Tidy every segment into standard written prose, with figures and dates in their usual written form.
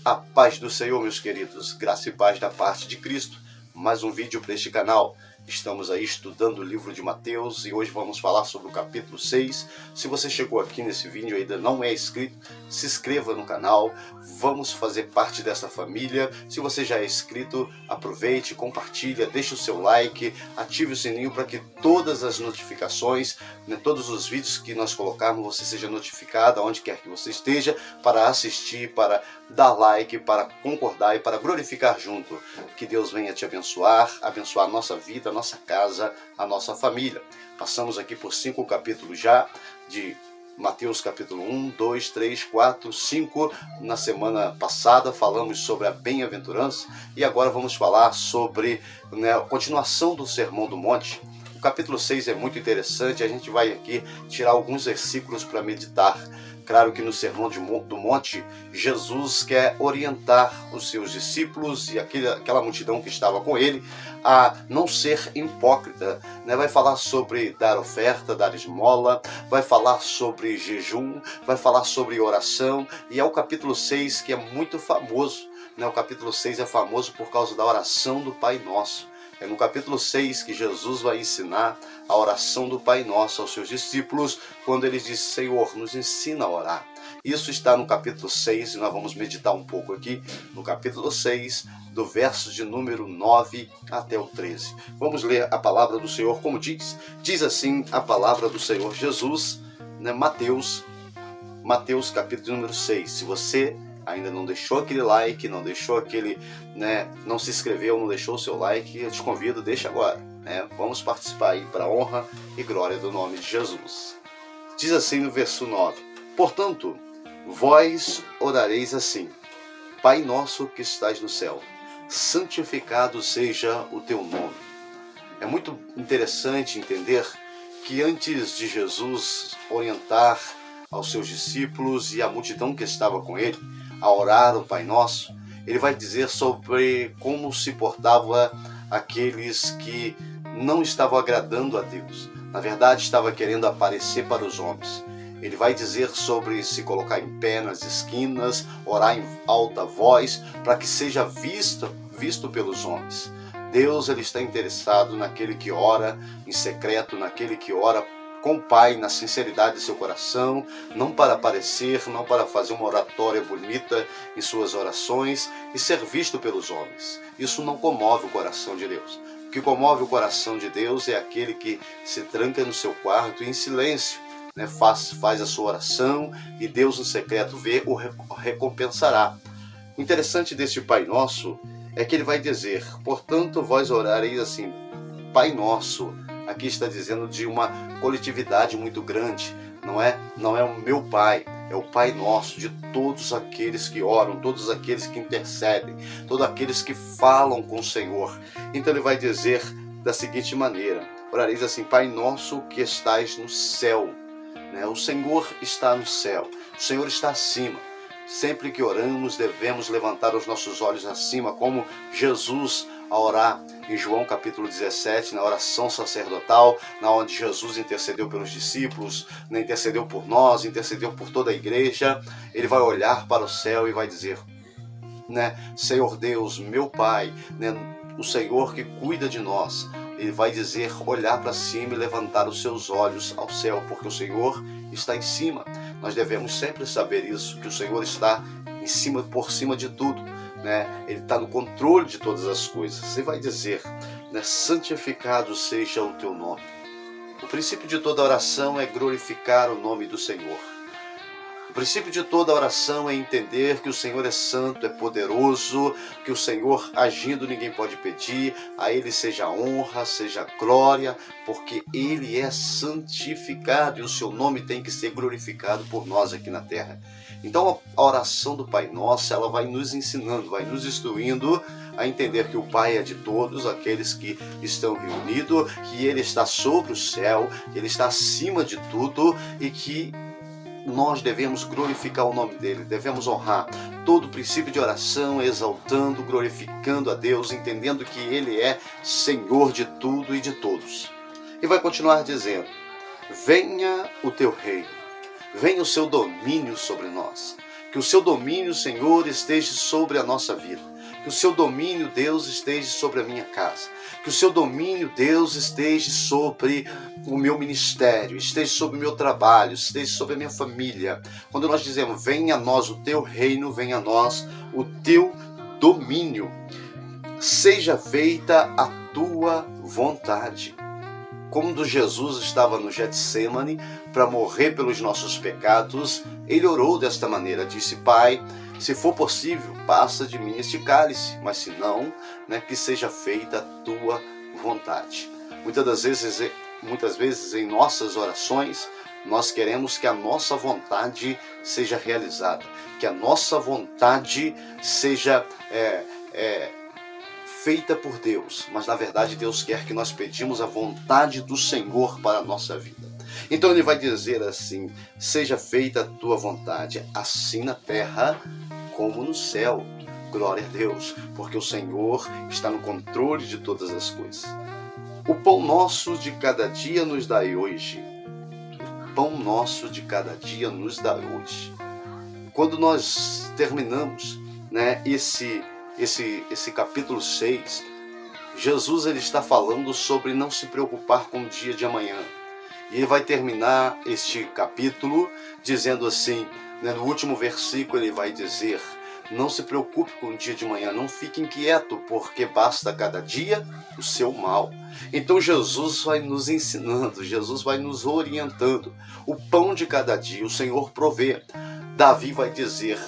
A paz do Senhor, meus queridos, graça e paz da parte de Cristo. Mais um vídeo para este canal. Estamos aí estudando o livro de Mateus e hoje vamos falar sobre o capítulo 6. Se você chegou aqui nesse vídeo e ainda não é inscrito, se inscreva no canal. Vamos fazer parte dessa família. Se você já é inscrito, aproveite, compartilha, deixe o seu like, ative o sininho para que todas as notificações, todos os vídeos que nós colocarmos, você seja notificado onde quer que você esteja, para assistir, para dar like, para concordar e para glorificar junto. Que Deus venha te abençoar a nossa vida, a nossa casa, a nossa família. Passamos aqui por 5 capítulos já, de Mateus capítulo 1, 2, 3, 4, 5. Na semana passada falamos sobre a bem-aventurança e agora vamos falar sobre a continuação do Sermão do Monte. O capítulo 6 é muito interessante, a gente vai aqui tirar alguns versículos para meditar. Claro que no Sermão do Monte, Jesus quer orientar os seus discípulos e aquela multidão que estava com ele a não ser hipócrita. Vai falar sobre dar oferta, dar esmola, vai falar sobre jejum, vai falar sobre oração, e é o capítulo 6 que é muito famoso. O capítulo 6 é famoso por causa da oração do Pai Nosso. É no capítulo 6 que Jesus vai ensinar a oração do Pai Nosso aos seus discípulos, quando ele diz: Senhor, nos ensina a orar. Isso está no capítulo 6 e nós vamos meditar um pouco aqui no capítulo 6, do verso de número 9 até o 13. Vamos ler a palavra do Senhor como diz. Diz assim a palavra do Senhor Jesus, Mateus capítulo número 6. Se você ainda não deixou aquele like, não deixou aquele, não se inscreveu, não deixou o seu like, eu te convido, deixa agora. Vamos participar aí para a honra e glória do nome de Jesus. Diz assim no verso 9: Portanto, vós orareis assim: Pai nosso que estás no céu, santificado seja o teu nome. É muito interessante entender que antes de Jesus orientar aos seus discípulos e à multidão que estava com ele a orar o Pai Nosso, ele vai dizer sobre como se portava aqueles que não estavam agradando a Deus. Na verdade, estava querendo aparecer para os homens. Ele vai dizer sobre se colocar em pé nas esquinas, orar em alta voz, para que seja visto pelos homens. Deus, ele está interessado naquele que ora em secreto, naquele que ora com o Pai, na sinceridade de seu coração, não para aparecer, não para fazer uma oratória bonita em suas orações e ser visto pelos homens. Isso não comove o coração de Deus. O que comove o coração de Deus é aquele que se tranca no seu quarto em silêncio, faz a sua oração e Deus no secreto vê, o recompensará. O interessante deste Pai Nosso é que ele vai dizer: portanto vós orareis assim, Pai Nosso. Aqui está dizendo de uma coletividade muito grande, não é o meu Pai, é o Pai Nosso, de todos aqueles que oram, todos aqueles que intercedem, todos aqueles que falam com o Senhor. Então ele vai dizer da seguinte maneira: orareis assim, Pai Nosso que estais no céu. O Senhor está no céu, o Senhor está acima. Sempre que oramos, devemos levantar os nossos olhos acima, como Jesus a orar em João capítulo 17, na oração sacerdotal, na onde Jesus intercedeu pelos discípulos, intercedeu por nós, intercedeu por toda a igreja. Ele vai olhar para o céu e vai dizer, Senhor Deus, meu Pai, o Senhor que cuida de nós. Ele vai dizer, olhar para cima e levantar os seus olhos ao céu, porque o Senhor está em cima. Nós devemos sempre saber isso, que o Senhor está em cima, por cima de tudo. Ele está no controle de todas as coisas. Você vai dizer, santificado seja o teu nome. O princípio de toda oração é glorificar o nome do Senhor. O princípio de toda oração é entender que o Senhor é santo, é poderoso, que o Senhor agindo ninguém pode pedir, a Ele seja honra, seja glória, porque Ele é santificado e o seu nome tem que ser glorificado por nós aqui na terra. Então a oração do Pai Nosso, ela vai nos ensinando, vai nos instruindo a entender que o Pai é de todos aqueles que estão reunidos, que Ele está sobre o céu, que Ele está acima de tudo e que nós devemos glorificar o nome dele, devemos honrar. Todo o princípio de oração exaltando, glorificando a Deus, entendendo que Ele é Senhor de tudo e de todos. E vai continuar dizendo, venha o teu reino, venha o seu domínio sobre nós. Que o seu domínio, Senhor, esteja sobre a nossa vida. Que o seu domínio, Deus, esteja sobre a minha casa. Que o seu domínio, Deus, esteja sobre o meu ministério, esteja sobre o meu trabalho, esteja sobre a minha família. Quando nós dizemos, venha a nós o teu reino, venha a nós o teu domínio. Seja feita a tua vontade. Quando Jesus estava no Getsemane para morrer pelos nossos pecados, ele orou desta maneira, disse, Pai, se for possível, passa de mim este cálice, mas se não, que seja feita a tua vontade. Muitas vezes em nossas orações, nós queremos que a nossa vontade seja realizada, que a nossa vontade seja feita por Deus, mas na verdade Deus quer que nós pedimos a vontade do Senhor para a nossa vida. Então ele vai dizer assim, seja feita a tua vontade, assim na terra como no céu. Glória a Deus, porque o Senhor está no controle de todas as coisas. O pão nosso de cada dia nos dai hoje. O pão nosso de cada dia nos dai hoje. Quando nós terminamos esse capítulo 6, Jesus ele está falando sobre não se preocupar com o dia de amanhã. E ele vai terminar este capítulo dizendo assim, no último versículo ele vai dizer, não se preocupe com o dia de manhã, não fique inquieto, porque basta cada dia o seu mal. Então Jesus vai nos ensinando, Jesus vai nos orientando. O pão de cada dia o Senhor provê. Davi vai dizer,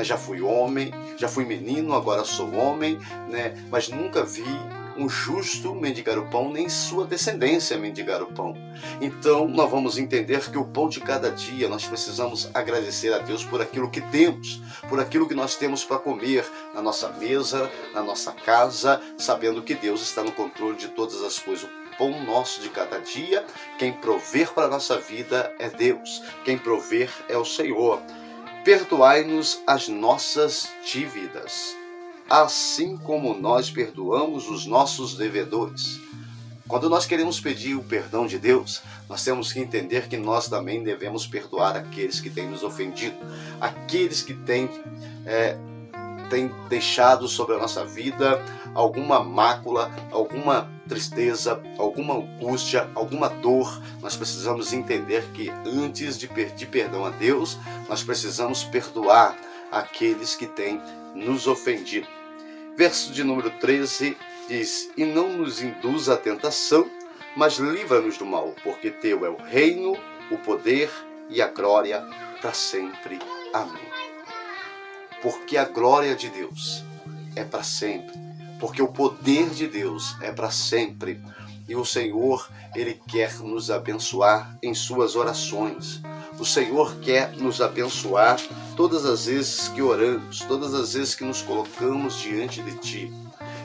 já fui homem, já fui menino, agora sou homem, mas nunca vi um justo mendigar o pão, nem sua descendência mendigar o pão. Então nós vamos entender que o pão de cada dia nós precisamos agradecer a Deus por aquilo que temos, por aquilo que nós temos para comer na nossa mesa, na nossa casa, sabendo que Deus está no controle de todas as coisas. O pão nosso de cada dia, quem prover para a nossa vida é Deus, quem prover é o Senhor. Perdoai-nos as nossas dívidas, assim como nós perdoamos os nossos devedores. Quando nós queremos pedir o perdão de Deus, nós temos que entender que nós também devemos perdoar aqueles que têm nos ofendido, aqueles que têm deixado sobre a nossa vida alguma mácula, alguma tristeza, alguma angústia, alguma dor. Nós precisamos entender que antes de pedir perdão a Deus, nós precisamos perdoar aqueles que têm nos ofendido. Verso de número 13 diz, e não nos induza à tentação, mas livra-nos do mal, porque teu é o reino, o poder e a glória para sempre. Amém. Porque a glória de Deus é para sempre, porque o poder de Deus é para sempre. E o Senhor, Ele quer nos abençoar em suas orações. O Senhor quer nos abençoar todas as vezes que oramos, todas as vezes que nos colocamos diante de Ti.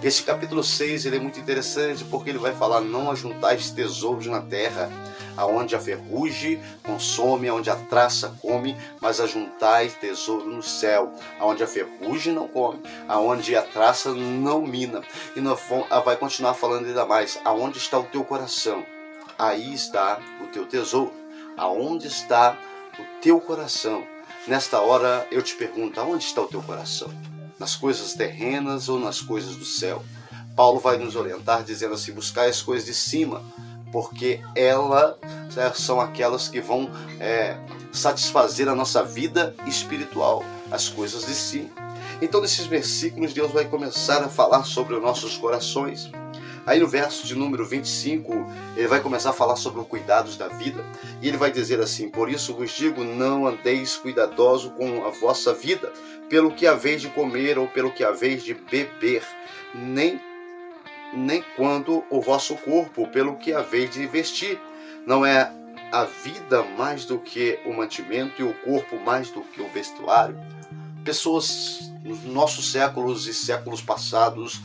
Esse capítulo 6 ele é muito interessante porque ele vai falar, não ajuntais tesouros na terra, aonde a ferrugem consome, aonde a traça come, mas ajuntai tesouro no céu, aonde a ferrugem não come, aonde a traça não mina. E vai continuar falando ainda mais, aonde está o teu coração, aí está o teu tesouro. Aonde está o teu coração? Nesta hora eu te pergunto, aonde está o teu coração? Nas coisas terrenas ou nas coisas do céu? Paulo vai nos orientar dizendo assim, buscar as coisas de cima, porque elas são aquelas que vão satisfazer a nossa vida espiritual, as coisas de cima. Então nesses versículos Deus vai começar a falar sobre os nossos corações. Aí no verso de número 25, ele vai começar a falar sobre os cuidados da vida. E ele vai dizer assim, por isso vos digo, não andeis cuidadosos com a vossa vida, pelo que haveis de comer ou pelo que haveis de beber, nem quanto o vosso corpo, pelo que haveis de vestir. Não é a vida mais do que o mantimento e o corpo mais do que o vestuário? Pessoas nos nossos séculos e séculos passados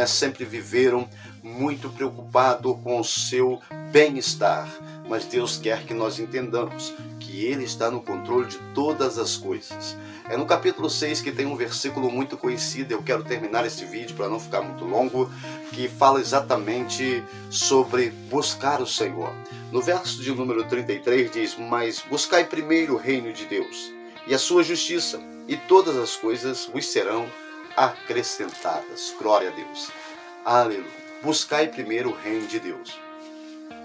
sempre viveram muito preocupado com o seu bem-estar, mas Deus quer que nós entendamos que Ele está no controle de todas as coisas. É no capítulo 6 que tem um versículo muito conhecido, eu quero terminar esse vídeo para não ficar muito longo, que fala exatamente sobre buscar o Senhor. No verso de número 33 diz, mas buscai primeiro o reino de Deus e a sua justiça, e todas as coisas vos serão acrescentadas. Glória a Deus. Aleluia. Buscai primeiro o reino de Deus.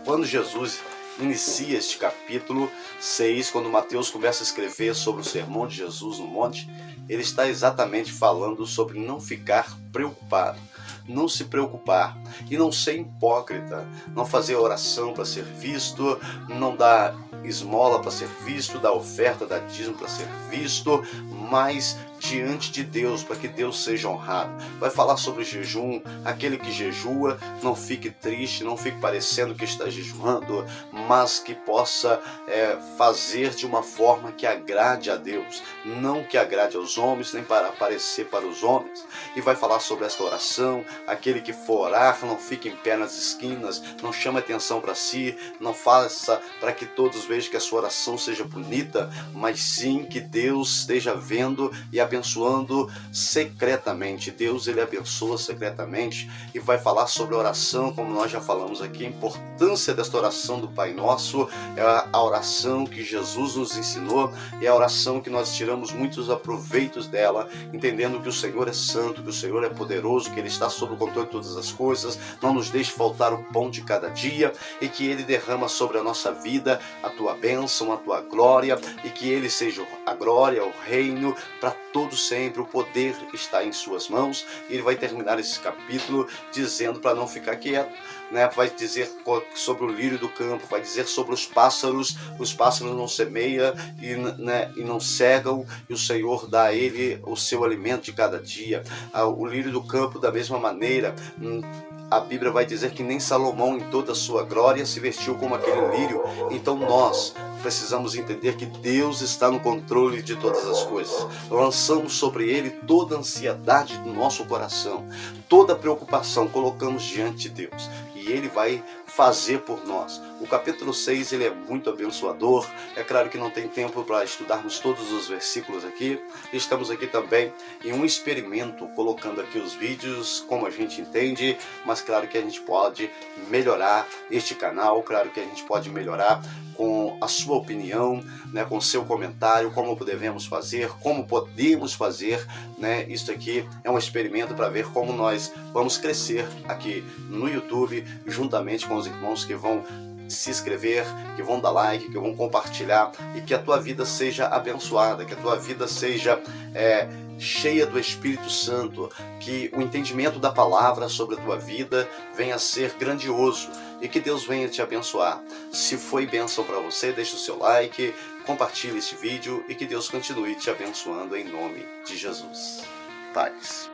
Quando Jesus inicia este capítulo 6, quando Mateus começa a escrever sobre o sermão de Jesus no monte, ele está exatamente falando sobre não ficar preocupado, não se preocupar e não ser hipócrita, não fazer oração para ser visto, não dar esmola para ser visto, dar oferta, dar dízimo para ser visto, mas diante de Deus, para que Deus seja honrado. Vai falar sobre jejum. Aquele que jejua, não fique triste, não fique parecendo que está jejuando, mas que possa fazer de uma forma que agrade a Deus, não que agrade aos homens, nem para aparecer para os homens. E vai falar sobre esta oração. Aquele que for orar, não fique em pé nas esquinas, não chame atenção para si, não faça para que todos vejam que a sua oração seja bonita, mas sim que Deus esteja vendo e abençoando secretamente. Deus, ele abençoa secretamente. E vai falar sobre a oração, como nós já falamos aqui, a importância desta oração do Pai Nosso. É a oração que Jesus nos ensinou, é a oração que nós tiramos muitos aproveitos dela, entendendo que o Senhor é santo, que o Senhor é poderoso, que ele está sob o controle de todas as coisas, não nos deixe faltar o pão de cada dia, e que ele derrama sobre a nossa vida a tua bênção, a tua glória, e que ele seja a glória, o reino para todo sempre. O poder está em suas mãos. E ele vai terminar esse capítulo dizendo para não ficar quieto, né? Vai dizer sobre o lírio do campo, vai dizer sobre os pássaros não semeiam e não cegam, e o Senhor dá a ele o seu alimento de cada dia. O lírio do campo, da mesma maneira, a Bíblia vai dizer que nem Salomão em toda a sua glória se vestiu como aquele lírio. Então nós precisamos entender que Deus está no controle de todas as coisas. Lançamos sobre ele toda a ansiedade do nosso coração, toda a preocupação colocamos diante de Deus, e ele vai fazer por nós. O capítulo 6 ele é muito abençoador. É claro que não tem tempo para estudarmos todos os versículos aqui. Estamos aqui também em um experimento, colocando aqui os vídeos como a gente entende, mas claro que a gente pode melhorar este canal, claro que a gente pode melhorar com a sua opinião, né, com o seu comentário, como devemos fazer, como podemos fazer, né? Isso aqui é um experimento para ver como nós vamos crescer aqui no YouTube, juntamente com os irmãos que vão se inscrever, que vão dar like, que vão compartilhar, e que a tua vida seja abençoada, que a tua vida seja cheia do Espírito Santo, que o entendimento da palavra sobre a tua vida venha a ser grandioso, e que Deus venha te abençoar. Se foi bênção para você, deixa o seu like, compartilhe este vídeo, e que Deus continue te abençoando em nome de Jesus. Paz.